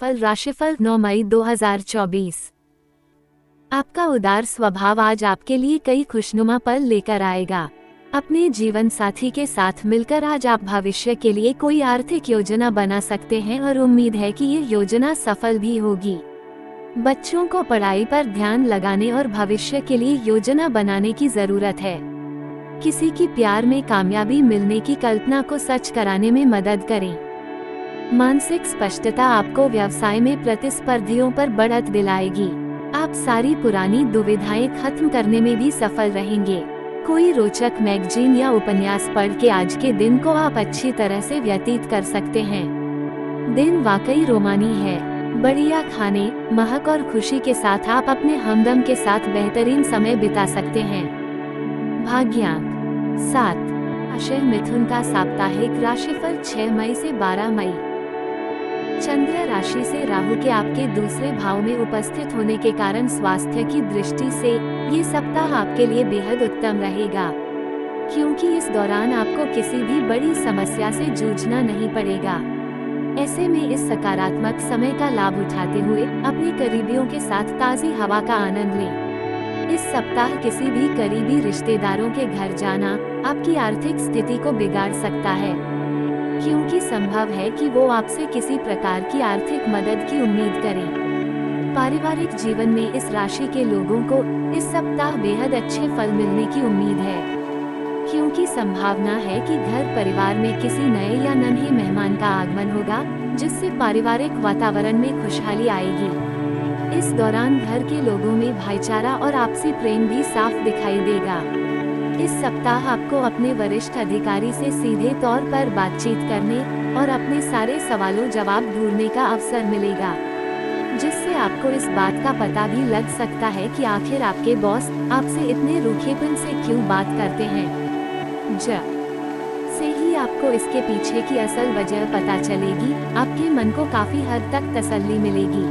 फल राशिफल 9 मई 2024। आपका उदार स्वभाव आज आपके लिए कई खुशनुमा पल लेकर आएगा। अपने जीवन साथी के साथ मिलकर आज आप भविष्य के लिए कोई आर्थिक योजना बना सकते हैं और उम्मीद है कि ये योजना सफल भी होगी। बच्चों को पढ़ाई पर ध्यान लगाने और भविष्य के लिए योजना बनाने की जरूरत है। किसी की प्यार में कामयाबी मिलने की कल्पना को सच कराने में मदद करें। मानसिक स्पष्टता आपको व्यवसाय में प्रतिस्पर्धियों पर बढ़त दिलाएगी। आप सारी पुरानी दुविधाएं खत्म करने में भी सफल रहेंगे। कोई रोचक मैगजीन या उपन्यास पढ़ के आज के दिन को आप अच्छी तरह से व्यतीत कर सकते हैं। दिन वाकई रोमानी है। बढ़िया खाने, महक और खुशी के साथ आप अपने हमदम के साथ बेहतरीन समय बिता सकते हैं। भाग्यांक 7। राशि मिथुन का साप्ताहिक राशिफल 6 मई से 12 मई। चंद्र राशि से राहु के आपके दूसरे भाव में उपस्थित होने के कारण स्वास्थ्य की दृष्टि से ये सप्ताह आपके लिए बेहद उत्तम रहेगा, क्योंकि इस दौरान आपको किसी भी बड़ी समस्या से जूझना नहीं पड़ेगा। ऐसे में इस सकारात्मक समय का लाभ उठाते हुए अपने करीबियों के साथ ताज़ी हवा का आनंद लें। इस सप्ताह किसी भी करीबी रिश्तेदारों के घर जाना आपकी आर्थिक स्थिति को बिगाड़ सकता है, क्योंकि संभव है कि वो आपसे किसी प्रकार की आर्थिक मदद की उम्मीद करें। पारिवारिक जीवन में इस राशि के लोगों को इस सप्ताह बेहद अच्छे फल मिलने की उम्मीद है, क्योंकि संभावना है कि घर परिवार में किसी नए या नन्हे मेहमान का आगमन होगा, जिससे पारिवारिक वातावरण में खुशहाली आएगी। इस दौरान घर के लोगों में भाईचारा और आपसी प्रेम भी साफ दिखाई देगा। इस सप्ताह आपको अपने वरिष्ठ अधिकारी से सीधे तौर पर बातचीत करने और अपने सारे सवालों जवाब ढूंढने का अवसर मिलेगा, जिससे आपको इस बात का पता भी लग सकता है कि आखिर आपके बॉस आपसे इतने रूखेपन से क्यों बात करते हैं। से ही आपको इसके पीछे की असल वजह पता चलेगी। आपके मन को काफी हद तक तसल्ली मिलेगी।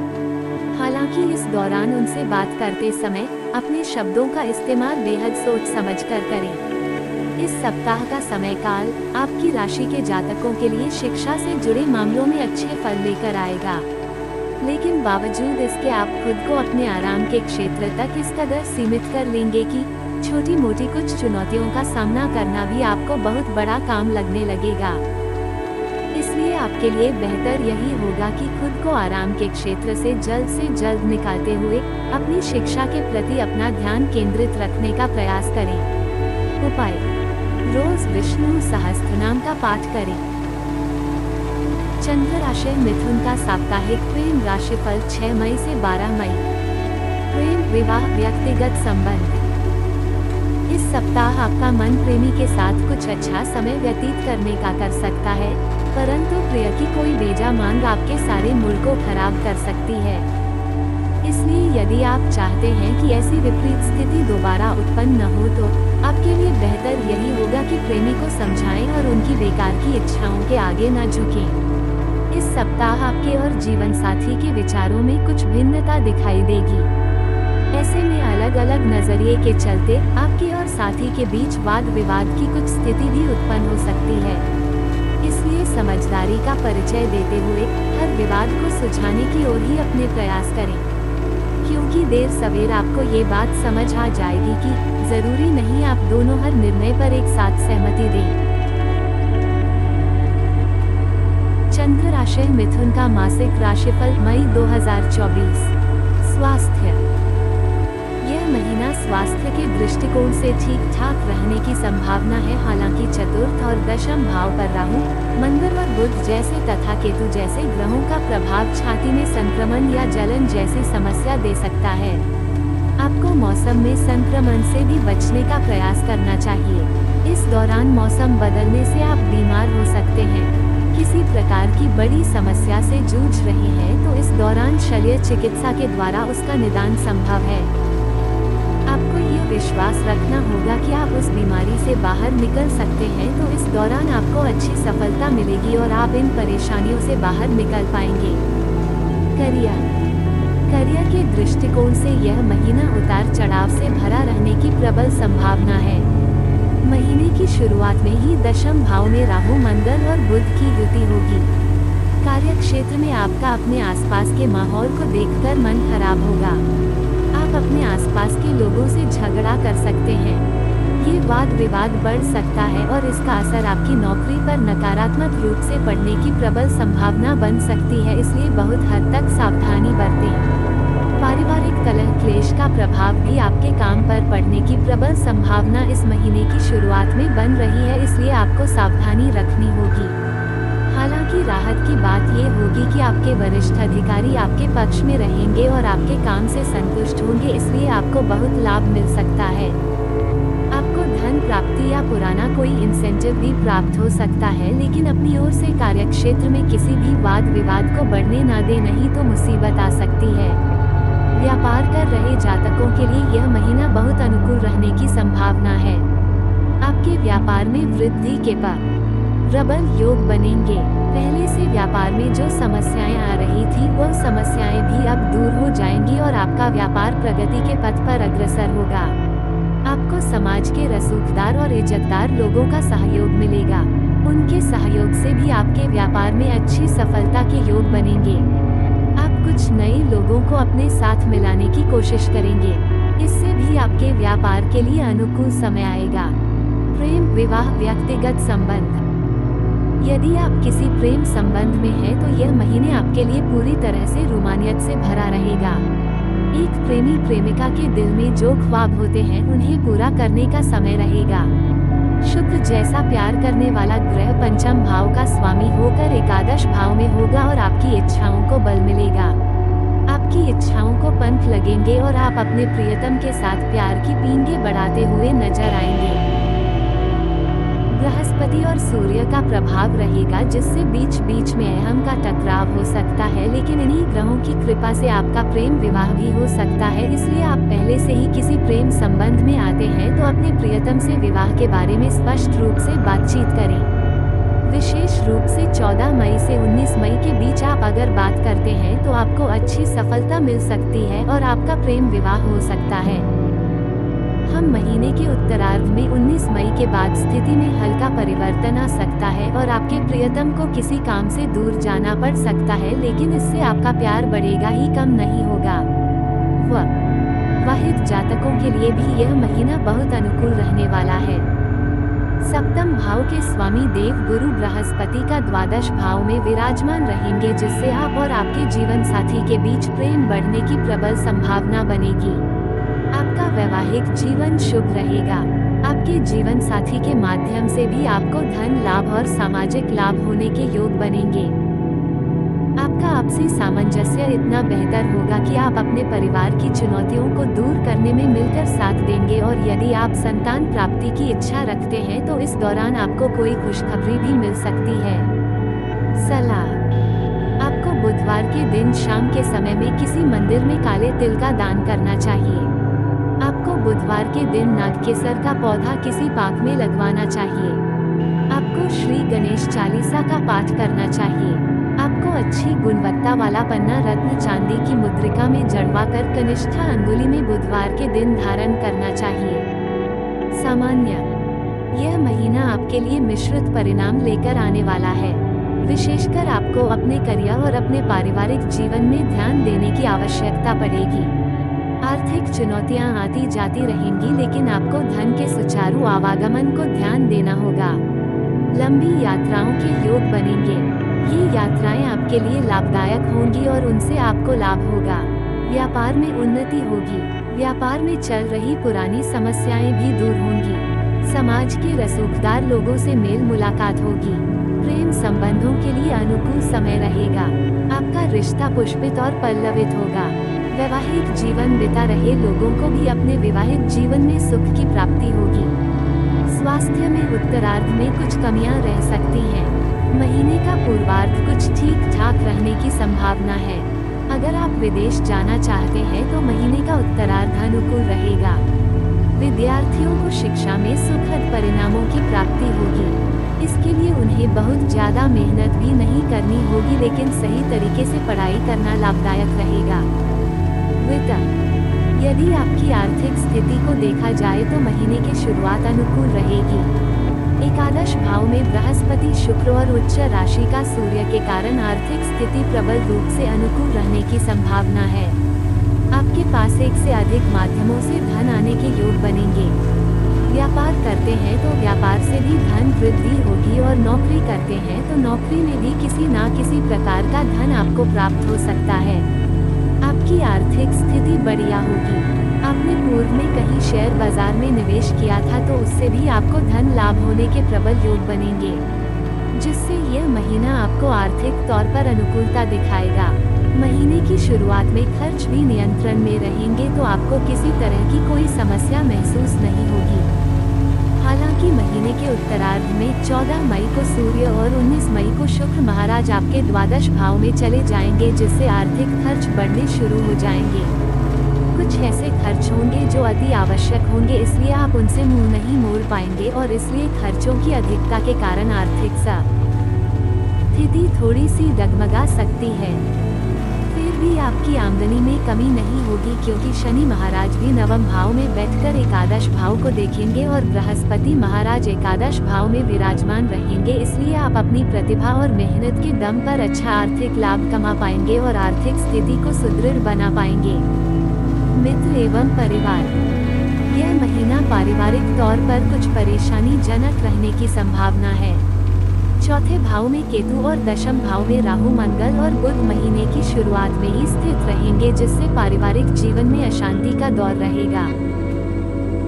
हालांकि इस दौरान उनसे बात करते समय अपने शब्दों का इस्तेमाल बेहद सोच समझकर करें। इस सप्ताह का समय काल आपकी राशि के जातकों के लिए शिक्षा से जुड़े मामलों में अच्छे फल लेकर आएगा, लेकिन बावजूद इसके आप खुद को अपने आराम के क्षेत्र तक इस कदर सीमित कर लेंगे कि छोटी मोटी कुछ चुनौतियों का सामना करना भी आपको बहुत बड़ा काम लगने लगेगा। इसलिए आपके लिए बेहतर यही होगा कि खुद को आराम के क्षेत्र से जल्द निकालते हुए अपनी शिक्षा के प्रति अपना ध्यान केंद्रित रखने का प्रयास करें। उपाय: रोज विष्णु सहस्त्रनाम का पाठ करें। चंद्र राशि मिथुन का साप्ताहिक प्रेम राशिफल 6 मई से 12 मई। प्रेम, विवाह, व्यक्तिगत संबंध। इस सप्ताह आपका मन प्रेमी के साथ कुछ अच्छा समय व्यतीत करने का कर सकता है, परंतु प्रिय की कोई बेजा मांग आपके सारे मूड को खराब कर सकती है। इसलिए यदि आप चाहते हैं कि ऐसी विपरीत स्थिति दोबारा उत्पन्न न हो, तो आपके लिए बेहतर यही होगा कि प्रेमी को समझाएं और उनकी बेकार की इच्छाओं के आगे न झुकें। इस सप्ताह आपके और जीवन साथी के विचारों में कुछ भिन्नता दिखाई देगी। ऐसे में अलग अलग नजरिए के चलते आपके और साथी के बीच वाद विवाद की कुछ स्थिति भी उत्पन्न हो सकती है। इसलिए समझदारी का परिचय देते हुए हर विवाद को सुलझाने की ओर ही अपने प्रयास करें, क्योंकि देर सवेर आपको ये बात समझ आ जाएगी कि जरूरी नहीं आप दोनों हर निर्णय पर एक साथ सहमति दें। चंद्र राशि मिथुन का मासिक राशिफल मई 2024। स्वास्थ्य: यह महीना स्वास्थ्य के दृष्टिकोण से ठीक ठाक रहने की संभावना है। हालांकि चतुर्थ और दशम भाव पर राहु, मंगल और बुध जैसे तथा केतु जैसे ग्रहों का प्रभाव छाती में संक्रमण या जलन जैसी समस्या दे सकता है। आपको मौसम में संक्रमण से भी बचने का प्रयास करना चाहिए। इस दौरान मौसम बदलने से आप बीमार हो सकते हैं। किसी प्रकार की बड़ी समस्या से जूझ रहे हैं तो इस दौरान शल्य चिकित्सा के द्वारा उसका निदान संभव है। आपको ये विश्वास रखना होगा कि आप उस बीमारी से बाहर निकल सकते हैं, तो इस दौरान आपको अच्छी सफलता मिलेगी और आप इन परेशानियों से बाहर निकल पाएंगे। करियर के दृष्टिकोण से यह महीना उतार चढ़ाव से भरा रहने की प्रबल संभावना है। महीने की शुरुआत में ही दशम भाव में राहु, मंगल और बुध की युति होगी। कार्य क्षेत्र में आपका अपने आसपास के माहौल को देखकर मन खराब होगा। आप अपने आसपास के लोगों से झगड़ा कर सकते हैं। ये वाद विवाद बढ़ सकता है और इसका असर आपकी नौकरी पर नकारात्मक रूप से पड़ने की प्रबल संभावना बन सकती है, इसलिए बहुत हद तक सावधानी बरतें। पारिवारिक कलह क्लेश का प्रभाव भी आपके काम पर पड़ने की प्रबल संभावना इस महीने की शुरुआत में बन रही है, इसलिए आपको सावधानी रखनी होगी। हालांकि राहत की बात ये होगी कि आपके वरिष्ठ अधिकारी आपके पक्ष में रहेंगे और आपके काम से संतुष्ट होंगे, इसलिए आपको बहुत लाभ मिल सकता है। आपको धन प्राप्ति या पुराना कोई इंसेंटिव भी प्राप्त हो सकता है, लेकिन अपनी ओर से कार्यक्षेत्र में किसी भी वाद विवाद को बढ़ने न दें, नहीं तो मुसीबत आ सकती है। व्यापार कर रहे जातकों के लिए यह महीना बहुत अनुकूल रहने की संभावना है। आपके व्यापार में वृद्धि के प्रबल योग बनेंगे। पहले से व्यापार में जो समस्याएं आ रही थी वो समस्याएं भी अब दूर हो जाएंगी और आपका व्यापार प्रगति के पथ पर अग्रसर होगा। आपको समाज के रसूखदार और इज्जतदार लोगों का सहयोग मिलेगा। उनके सहयोग से भी आपके व्यापार में अच्छी सफलता के योग बनेंगे। आप कुछ नए लोगों को अपने साथ मिलाने की कोशिश करेंगे, इससे भी आपके व्यापार के लिए अनुकूल समय आएगा। प्रेम विवाह व्यक्तिगत संबंध। यदि आप किसी प्रेम संबंध में हैं तो यह महीने आपके लिए पूरी तरह से रोमांचक से भरा रहेगा। एक प्रेमी प्रेमिका के दिल में जो ख्वाब होते हैं उन्हें पूरा करने का समय रहेगा। शुक्र जैसा प्यार करने वाला ग्रह पंचम भाव का स्वामी होकर एकादश भाव में होगा और आपकी इच्छाओं को बल मिलेगा। आपकी इच्छाओं को पंख लगेंगे और आप अपने प्रियतम के साथ प्यार की पींगे बढ़ाते हुए नजर आएंगे। बृहस्पति और सूर्य का प्रभाव रहेगा, जिससे बीच बीच में अहम का टकराव हो सकता है, लेकिन इन्हीं ग्रहों की कृपा से आपका प्रेम विवाह भी हो सकता है। इसलिए आप पहले से ही किसी प्रेम संबंध में आते हैं तो अपने प्रियतम से विवाह के बारे में स्पष्ट रूप से बातचीत करें। विशेष रूप से 14 मई से 19 मई के बीच आप अगर बात करते हैं तो आपको अच्छी सफलता मिल सकती है और आपका प्रेम विवाह हो सकता है। हम महीने के उत्तरार्ध में 19 मई के बाद स्थिति में हल्का परिवर्तन आ सकता है और आपके प्रियतम को किसी काम से दूर जाना पड़ सकता है, लेकिन इससे आपका प्यार बढ़ेगा ही कम नहीं होगा। विवाहित जातकों के लिए भी यह महीना बहुत अनुकूल रहने वाला है। सप्तम भाव के स्वामी देव गुरु बृहस्पति का द्वादश भाव में विराजमान रहेंगे, जिससे आप और आपके जीवन साथी के बीच प्रेम बढ़ने की प्रबल संभावना बनेगी। आपका वैवाहिक जीवन शुभ रहेगा। आपके जीवन साथी के माध्यम से भी आपको धन लाभ और सामाजिक लाभ होने के योग बनेंगे। आपका आपसी सामंजस्य इतना बेहतर होगा कि आप अपने परिवार की चुनौतियों को दूर करने में मिलकर साथ देंगे, और यदि आप संतान प्राप्ति की इच्छा रखते हैं तो इस दौरान आपको कोई खुशखबरी भी मिल सकती है। सलाह: आपको बुधवार के दिन शाम के समय में किसी मंदिर में काले तिल का दान करना चाहिए। आपको बुधवार के दिन नागकेसर का पौधा किसी पार्क में लगवाना चाहिए। आपको श्री गणेश चालीसा का पाठ करना चाहिए। आपको अच्छी गुणवत्ता वाला पन्ना रत्न चांदी की मुद्रिका में जड़वाकर कनिष्ठा अंगुली में बुधवार के दिन धारण करना चाहिए। सामान्य: यह महीना आपके लिए मिश्रित परिणाम लेकर आने वाला है। विशेषकर आपको अपने करियर और अपने पारिवारिक जीवन में ध्यान देने की आवश्यकता पड़ेगी। आर्थिक चुनौतियां आती जाती रहेंगी, लेकिन आपको धन के सुचारू आवागमन को ध्यान देना होगा। लंबी यात्राओं के योग बनेंगे। ये यात्राएं आपके लिए लाभदायक होंगी और उनसे आपको लाभ होगा। व्यापार में उन्नति होगी। व्यापार में चल रही पुरानी समस्याएं भी दूर होंगी। समाज के रसूखदार लोगों से मेल मुलाकात होगी। प्रेम संबंधों के लिए अनुकूल समय रहेगा। आपका रिश्ता पुष्पित और पल्लवित होगा। वैवाहिक जीवन बिता रहे लोगों को भी अपने विवाहित जीवन में सुख की प्राप्ति होगी। स्वास्थ्य में उत्तरार्ध में कुछ कमियां रह सकती हैं। महीने का पूर्वार्ध कुछ ठीक ठाक रहने की संभावना है। अगर आप विदेश जाना चाहते हैं तो महीने का उत्तरार्ध अनुकूल रहेगा। विद्यार्थियों को शिक्षा में सुखद परिणामों की प्राप्ति होगी। इसके लिए उन्हें बहुत ज्यादा मेहनत भी नहीं करनी होगी, लेकिन सही तरीके से पढ़ाई करना लाभदायक रहेगा। वित्त: यदि आपकी आर्थिक स्थिति को देखा जाए तो महीने की शुरुआत अनुकूल रहेगी। एकादश भाव में बृहस्पति, शुक्र और उच्च राशि का सूर्य के कारण आर्थिक स्थिति प्रबल रूप से अनुकूल रहने की संभावना है। आपके पास एक से अधिक माध्यमों से धन आने के योग बनेंगे। व्यापार करते हैं तो व्यापार से भी धन वृद्धि होगी और नौकरी करते हैं तो नौकरी में भी किसी न किसी प्रकार का धन आपको प्राप्त हो सकता है। आपकी आर्थिक स्थिति बढ़िया होगी। आपने पूर्व में कहीं शेयर बाजार में निवेश किया था तो उससे भी आपको धन लाभ होने के प्रबल योग बनेंगे, जिससे यह महीना आपको आर्थिक तौर पर अनुकूलता दिखाएगा। महीने की शुरुआत में खर्च भी नियंत्रण में रहेंगे तो आपको किसी तरह की कोई समस्या महसूस नहीं होगी। हालांकि महीने के उत्तरार्ध में 14 मई को सूर्य और 19 मई को शुक्र महाराज आपके द्वादश भाव में चले जाएंगे, जिससे आर्थिक खर्च बढ़ने शुरू हो जाएंगे। कुछ ऐसे खर्च होंगे जो अति आवश्यक होंगे, इसलिए आप उनसे मुंह नहीं मोड़ पाएंगे और इसलिए खर्चों की अधिकता के कारण आर्थिक स्थिति थोड़ी सी डगमगा सकती है। फिर भी आपकी आमदनी में कमी नहीं होगी, क्योंकि शनि महाराज भी नवम भाव में बैठकर एकादश भाव को देखेंगे और बृहस्पति महाराज एकादश भाव में विराजमान रहेंगे। इसलिए आप अपनी प्रतिभा और मेहनत के दम पर अच्छा आर्थिक लाभ कमा पाएंगे और आर्थिक स्थिति को सुदृढ़ बना पाएंगे। मित्र एवं परिवार, यह महीना पारिवारिक तौर पर कुछ परेशानी जनक रहने की संभावना है। चौथे भाव में केतु और दशम भाव में राहु, मंगल और बुध महीने की शुरुआत में ही स्थित रहेंगे, जिससे पारिवारिक जीवन में अशांति का दौर रहेगा।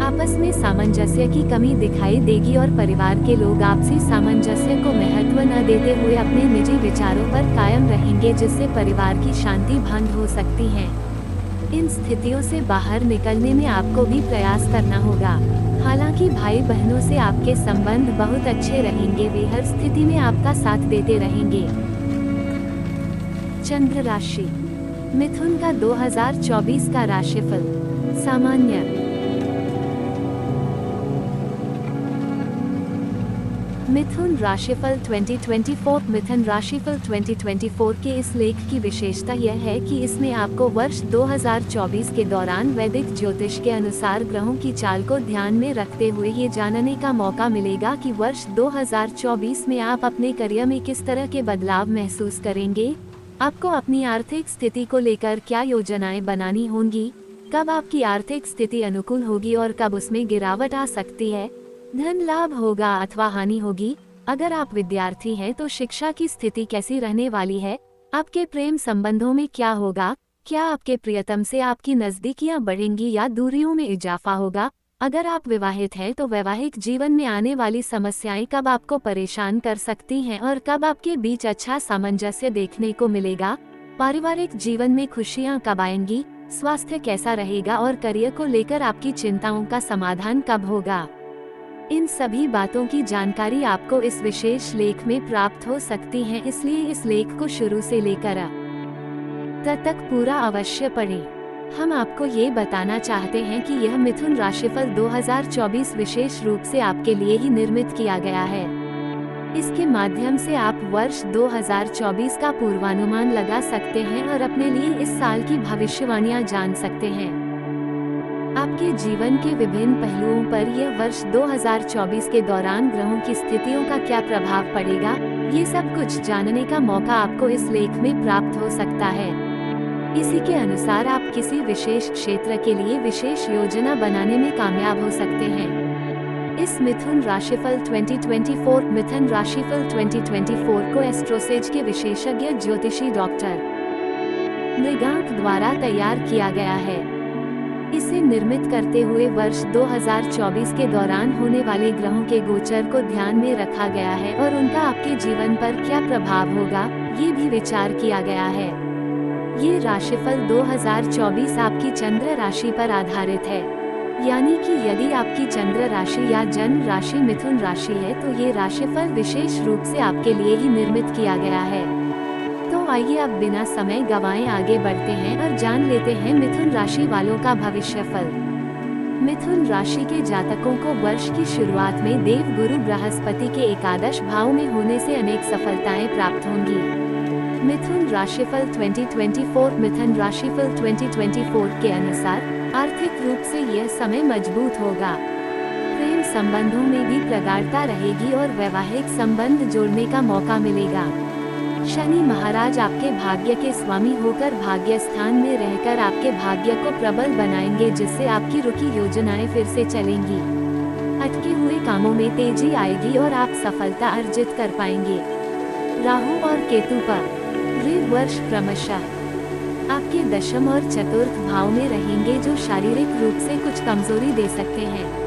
आपस में सामंजस्य की कमी दिखाई देगी और परिवार के लोग आपसी सामंजस्य को महत्व न देते हुए अपने निजी विचारों पर कायम रहेंगे, जिससे परिवार की शांति भंग हो सकती है। इन स्थितियों से बाहर निकलने में आपको भी प्रयास करना होगा। हालांकि भाई बहनों से आपके संबंध बहुत अच्छे रहेंगे, वे हर स्थिति में आपका साथ देते रहेंगे। चंद्र राशि, मिथुन का 2024 का राशिफल। सामान्य। मिथुन राशिफल 2024। मिथुन राशिफल 2024 के इस लेख की विशेषता यह है कि इसमें आपको वर्ष 2024 के दौरान वैदिक ज्योतिष के अनुसार ग्रहों की चाल को ध्यान में रखते हुए ये जानने का मौका मिलेगा कि वर्ष 2024 में आप अपने करियर में किस तरह के बदलाव महसूस करेंगे। आपको अपनी आर्थिक स्थिति को लेकर क्या योजनाएं बनानी होंगी, कब आपकी आर्थिक स्थिति अनुकूल होगी और कब उसमें गिरावट आ सकती है, धन लाभ होगा अथवा हानि होगी। अगर आप विद्यार्थी हैं तो शिक्षा की स्थिति कैसी रहने वाली है, आपके प्रेम संबंधों में क्या होगा, क्या आपके प्रियतम से आपकी नजदीकियां बढ़ेंगी या दूरियों में इजाफा होगा। अगर आप विवाहित हैं तो वैवाहिक जीवन में आने वाली समस्याएं कब आपको परेशान कर सकती हैं और कब आपके बीच अच्छा सामंजस्य देखने को मिलेगा। पारिवारिक जीवन में खुशियां कब आएंगी, स्वास्थ्य कैसा रहेगा और करियर को लेकर आपकी चिंताओं का समाधान कब होगा। इन सभी बातों की जानकारी आपको इस विशेष लेख में प्राप्त हो सकती है, इसलिए इस लेख को शुरू से लेकर अंत तक पूरा अवश्य पढ़ें। हम आपको ये बताना चाहते हैं कि यह मिथुन राशिफल 2024 विशेष रूप से आपके लिए ही निर्मित किया गया है। इसके माध्यम से आप वर्ष 2024 का पूर्वानुमान लगा सकते हैं और अपने लिए इस साल की भविष्यवाणियां जान सकते हैं। आपके जीवन के विभिन्न पहलुओं पर यह वर्ष 2024 के दौरान ग्रहों की स्थितियों का क्या प्रभाव पड़ेगा, ये सब कुछ जानने का मौका आपको इस लेख में प्राप्त हो सकता है। इसी के अनुसार आप किसी विशेष क्षेत्र के लिए विशेष योजना बनाने में कामयाब हो सकते हैं। इस मिथुन राशिफल 2024 मिथुन राशिफल 2024 को एस्ट्रोसेज के विशेषज्ञ ज्योतिषी डॉक्टर मृगांक द्वारा तैयार किया गया है। इसे निर्मित करते हुए वर्ष 2024 के दौरान होने वाले ग्रहों के गोचर को ध्यान में रखा गया है और उनका आपके जीवन पर क्या प्रभाव होगा, ये भी विचार किया गया है। ये राशिफल 2024 आपकी चंद्र राशि पर आधारित है, यानी कि यदि आपकी चंद्र राशि या जन्म राशि मिथुन राशि है तो ये राशिफल विशेष रूप से आपके लिए ही निर्मित किया गया है। तो आइए अब बिना समय गवाएं आगे बढ़ते हैं और जान लेते हैं मिथुन राशि वालों का भविष्यफल। मिथुन राशि के जातकों को वर्ष की शुरुआत में देव गुरु बृहस्पति के एकादश भाव में होने से अनेक सफलताएं प्राप्त होंगी। मिथुन राशिफल 2024 मिथुन राशिफल 2024 के अनुसार आर्थिक रूप से यह समय मजबूत होगा। प्रेम संबंधों में भी प्रगाढ़ता रहेगी और वैवाहिक संबंध जोड़ने का मौका मिलेगा। शनि महाराज आपके भाग्य के स्वामी होकर भाग्य स्थान में रहकर आपके भाग्य को प्रबल बनाएंगे, जिससे आपकी रुकी योजनाएं फिर से चलेंगी। अटके हुए कामों में तेजी आएगी और आप सफलता अर्जित कर पाएंगे। राहु और केतु पर ये वर्ष क्रमशः आपके दशम और चतुर्थ भाव में रहेंगे, जो शारीरिक रूप से कुछ कमजोरी दे सकते हैं।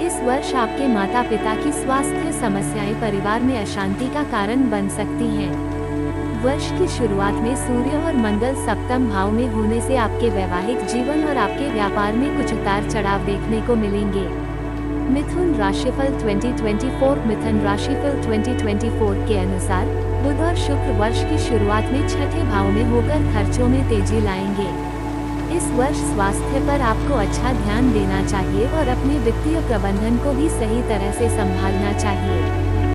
इस वर्ष आपके माता पिता की स्वास्थ्य समस्याएं परिवार में अशांति का कारण बन सकती हैं। वर्ष की शुरुआत में सूर्य और मंगल सप्तम भाव में होने से आपके वैवाहिक जीवन और आपके व्यापार में कुछ उतार चढ़ाव देखने को मिलेंगे। मिथुन राशिफल 2024। मिथुन राशिफल 2024 के अनुसार बुध और शुक्र वर्ष की शुरुआत में छठे भाव में होकर खर्चों में तेजी लाएंगे। इस वर्ष स्वास्थ्य पर आपको अच्छा ध्यान देना चाहिए और अपने वित्तीय प्रबंधन को भी सही तरह से संभालना चाहिए।